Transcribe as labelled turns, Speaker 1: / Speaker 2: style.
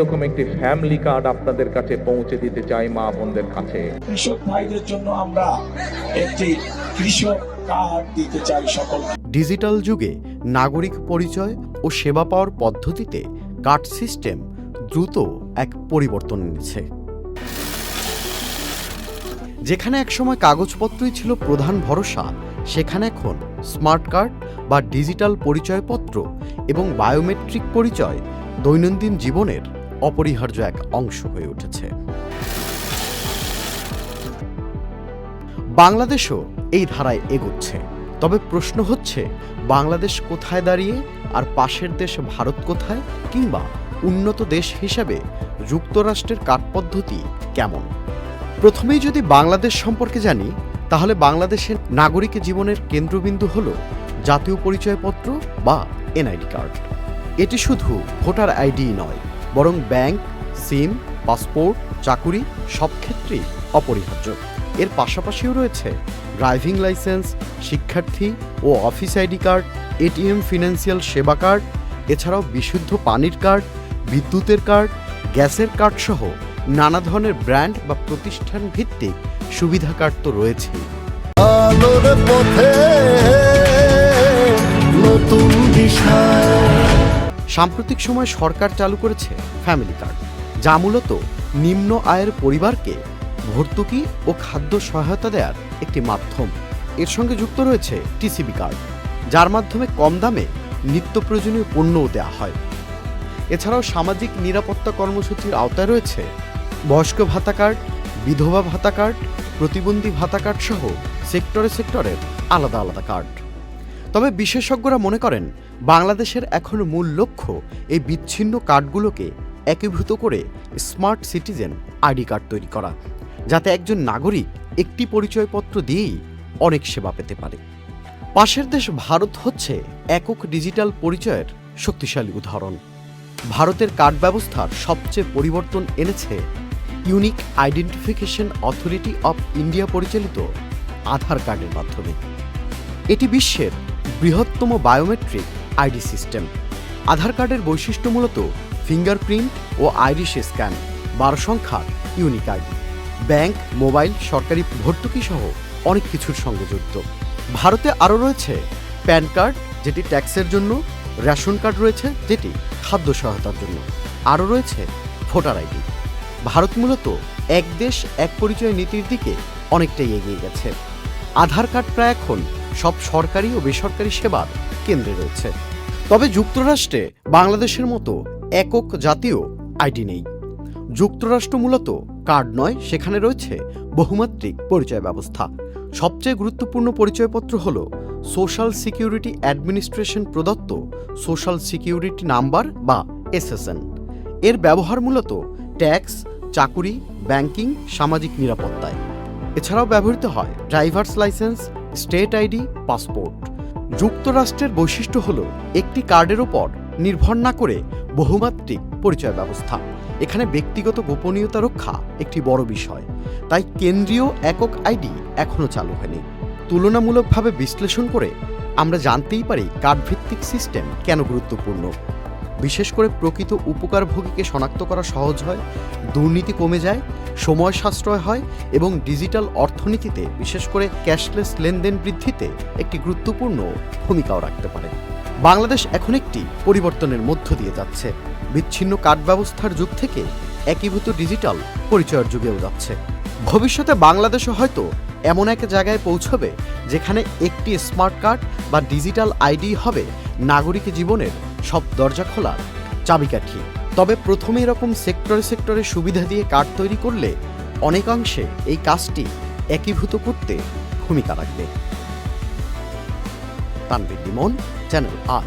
Speaker 1: রকম একটি family card আপনাদের কাছে পৌঁছে দিতে চাই মা বোনদের কাছে।
Speaker 2: কৃষক ভাইদের জন্য আমরা একটি কৃষক কার্ড দিতে চাই সকল।
Speaker 3: ডিজিটাল যুগে নাগরিক পরিচয় ও সেবা পাওয়ার পদ্ধতিতে কার্ড সিস্টেম দ্রুত এক পরিবর্তন এনেছে। যেখানে একসময় কাগজপত্রই ছিল প্রধান ভরসা, সেখানে এখন স্মার্ট কার্ড বা ডিজিটাল পরিচয়পত্র এবং বায়োমেট্রিক পরিচয় দৈনন্দিন জীবনের অপরিহার্য এক অংশ হয়ে উঠেছে। বাংলাদেশও এই ধারায় এগোচ্ছে। তবে প্রশ্ন হচ্ছে, বাংলাদেশ কোথায় দাঁড়িয়ে আর পাশের দেশ ভারত কোথায়, কিংবা উন্নত দেশ হিসেবে যুক্তরাষ্ট্রের কার্ড পদ্ধতি কেমন? প্রথমেই যদি বাংলাদেশ সম্পর্কে জানি, তাহলে বাংলাদেশের নাগরিক জীবনের কেন্দ্রবিন্দু হল জাতীয় পরিচয়পত্র বা এনআইডি কার্ড। এটি শুধু ভোটার আইডি নয়, বরং ব্যাংক, সিম, পাসপোর্ট, চাকুরি সব ক্ষেত্রেই অপরিহার্য। এর পাশাপাশিও রয়েছে ড্রাইভিং লাইসেন্স, শিক্ষার্থী ও office ID card, ATM, financial সেবা কার্ড, এছাড়াও বিশুদ্ধ পানির কার্ড, বিদ্যুতের কার্ড, গ্যাসের কার্ড সহ নানা ধরনের ব্র্যান্ড বা প্রতিষ্ঠান ভিত্তিক সুবিধা কার্ড তো রয়েছে। সাম্প্রতিক সময় সরকার চালু করেছে ফ্যামিলি কার্ড, যা মূলত নিম্ন আয়ের পরিবারকে ভর্তুকি ও খাদ্য সহায়তা দেওয়ার একটি মাধ্যম। এর সঙ্গে যুক্ত রয়েছে টিসিবি কার্ড, যার মাধ্যমে কম দামে নিত্য প্রয়োজনীয় পণ্যও দেওয়া হয়। এছাড়াও সামাজিক নিরাপত্তা কর্মসূচির আওতায় রয়েছে বয়স্ক ভাতা কার্ড, বিধবা ভাতা কার্ড, প্রতিবন্ধী ভাতা কার্ড সহ সেক্টরে আলাদা আলাদা কার্ড। তবে বিশেষজ্ঞরা মনে করেন, বাংলাদেশের এখন মূল লক্ষ্য এই বিচ্ছিন্ন কার্ডগুলোকে একীভূত করে স্মার্ট সিটিজেন আইডি কার্ড তৈরি করা, যাতে একজন নাগরিক একটি পরিচয়পত্র দিয়েই অনেক সেবা পেতে পারে। পাশের দেশ ভারত হচ্ছে একক ডিজিটাল পরিচয়ের শক্তিশালী উদাহরণ। ভারতের কার্ড ব্যবস্থার সবচেয়ে পরিবর্তন এনেছে unique identification authority of India পরিচালিত আধার কার্ডের মাধ্যমে। এটি বিশ্বের বৃহত্তম বায়োমেট্রিক আইডি সিস্টেম। আধার কার্ডের বৈশিষ্ট্য মূলত ফিঙ্গারপ্রিন্ট ও আইরিশ স্ক্যান, 12 সংখ্যার ইউনিক আইডি, ব্যাংক, মোবাইল, সরকারি ভর্তুকি সহ অনেক কিছুর সঙ্গে যুক্ত। ভারতে আরও রয়েছে প্যান কার্ড, যেটি ট্যাক্সের জন্য, রেশন কার্ড রয়েছে, যেটি খাদ্য সহায়তার জন্য, আরও রয়েছে ভোটার আইডি। ভারত মূলত এক দেশ এক পরিচয় নীতির দিকে অনেকটাই এগিয়ে গেছে। আধার কার্ড প্রায় এখন সব সরকারি ও বেসরকারি সেবার কেন্দ্রে রয়েছে। তবে যুক্তরাষ্ট্রে বাংলাদেশের মতো একক জাতীয় আইডি নেই। যুক্তরাষ্ট্র মূলত কার্ড নয়, সেখানে রয়েছে বহুমাত্রিক পরিচয় ব্যবস্থা। সবচেয়ে গুরুত্বপূর্ণ পরিচয়পত্র হল সোশ্যাল সিকিউরিটি অ্যাডমিনিস্ট্রেশন প্রদত্ত সোশ্যাল সিকিউরিটি নাম্বার বা এসএসএন। এর ব্যবহার মূলত ট্যাক্স, চাকুরি, ব্যাংকিং, সামাজিক নিরাপত্তায়। এছাড়াও ব্যবহৃত হয় drivers license, state ID, passport. যুক্তরাষ্ট্রের বৈশিষ্ট্য হল একটি কার্ডের ওপর নির্ভর না করে বহুমাত্রিক পরিচয় ব্যবস্থা। এখানে ব্যক্তিগত গোপনীয়তা রক্ষা একটি বড় বিষয়, তাই কেন্দ্রীয় একক আইডি এখনও চালু হয়নি। তুলনামূলকভাবে বিশ্লেষণ করে আমরা জানতেই পারি কার্ডভিত্তিক সিস্টেম কেন গুরুত্বপূর্ণ। বিশেষ করে প্রকৃত উপকারভোগীকে শনাক্ত করা সহজ হয়, দুর্নীতি কমে যায়, সময় সাশ্রয় হয় এবং ডিজিটাল অর্থনীতিতে, বিশেষ করে ক্যাশলেস লেনদেন বৃদ্ধিতে একটি গুরুত্বপূর্ণ ভূমিকাও রাখতে পারে। বাংলাদেশ এখন একটি পরিবর্তনের মধ্য দিয়ে যাচ্ছে। বিচ্ছিন্ন কার্ড ব্যবস্থার যুগ থেকে একীভূত ডিজিটাল পরিচয়ের যুগেও যাচ্ছে। ভবিষ্যতে বাংলাদেশও হয়তো এমন এক জায়গায় পৌঁছবে যেখানে একটি স্মার্ট কার্ড বা ডিজিটাল আইডি হবে নাগরিক জীবনের সব দরজা খোলার চাবিকাঠি। তবে প্রথমে এরকম সেক্টরে সুবিধা দিয়ে কার্ড তৈরি করলে অনেকাংশে এই কাজটি একীভূত করতে ভূমিকা রাখবে। Tanvir Limon, channel I.